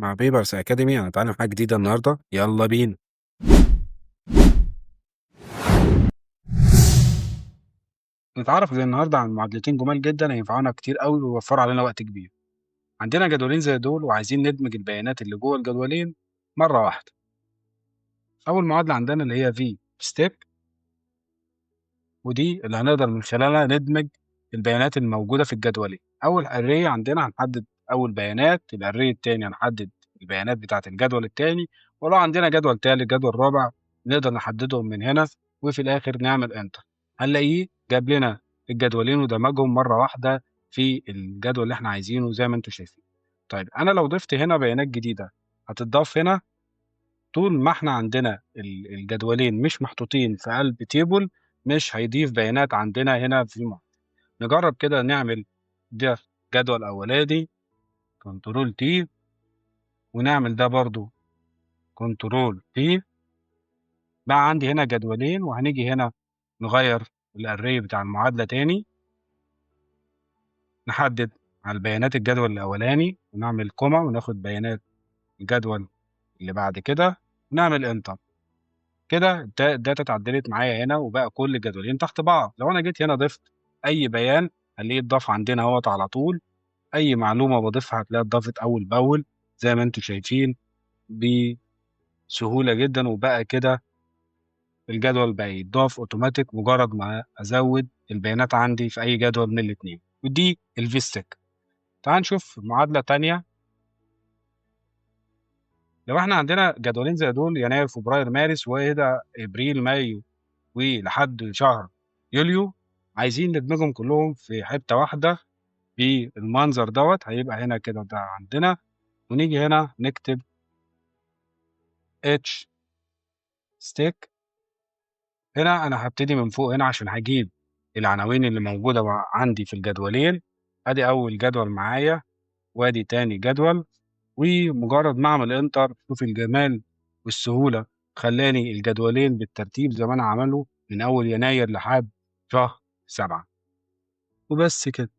مع بيبرس أكاديمي هنتعلم حاجة جديدة النهاردة، يلا بينا. نتعرف زي النهاردة عن معادلتين جمال جدا هينفعونا كتير قوي ويوفروا علينا وقت كبير. عندنا جدولين زي دول وعايزين ندمج البيانات اللي جوه الجدولين مرة واحدة. أول معادلة عندنا اللي هي في ستيب، ودي اللي هنقدر من خلالها ندمج البيانات الموجودة في الجدولين. أول أري عندنا هنحدد أول بيانات، الأري التاني هنحدد البيانات بتاعة الجدول التاني، ولو عندنا جدول تالت جدول رابع نقدر نحددهم من هنا، وفي الآخر نعمل انتر هنلاقيه جاب لنا الجدولين ودمجهم مرة واحدة في الجدول اللي احنا عايزينه زي ما انتم شايفين. طيب أنا لو ضفت هنا بيانات جديدة هتضاف هنا. طول ما احنا عندنا الجدولين مش محطوطين في قلب تيبل مش هيضيف بيانات عندنا هنا في المعادلة. نجرب كده نعمل ده جدول أولاني كنترول تي، ونعمل ده برضو كنترول تي. بقى عندي هنا جدولين، وهنيجي هنا نغير الأري بتاع المعادلة تاني، نحدد على البيانات الجدول الأولاني ونعمل كوما وناخد بيانات الجدول اللي بعد كده ونعمل انتر. كده الداتا اتعدلت معايا هنا وبقى كل الجدولين تحت بعض. لو انا جيت هنا ضفت اي بيان هنلاقيه اتضاف عندنا اهوت على طول. اي معلومه بضيفها هتلاقيها اتضافت اول باول زي ما انتم شايفين بسهوله جدا. وبقى كده الجدول بقى يتضاف اوتوماتيك مجرد ما ازود البيانات عندي في اي جدول من الاثنين. ودي الفيستك. تعال نشوف معادله تانية. لو احنا عندنا جدولين زي دول يناير فبراير مارس وهنا ابريل مايو ولحد شهر يوليو، عايزين ندمجهم كلهم في حتة واحدة بالمنظر دوت، هيبقى هنا كده ده عندنا. ونيجي هنا نكتب اتش ستيك. هنا انا هبتدي من فوق هنا عشان هجيب العناوين اللي موجودة عندي في الجدولين. ادي اول جدول معايا وادي تاني جدول. ومجرد ما اعمل انتر شوف الجمال والسهولة، خلاني الجدولين بالترتيب زي ما انا عمله من اول يناير لحد شهر 7. وبس كده.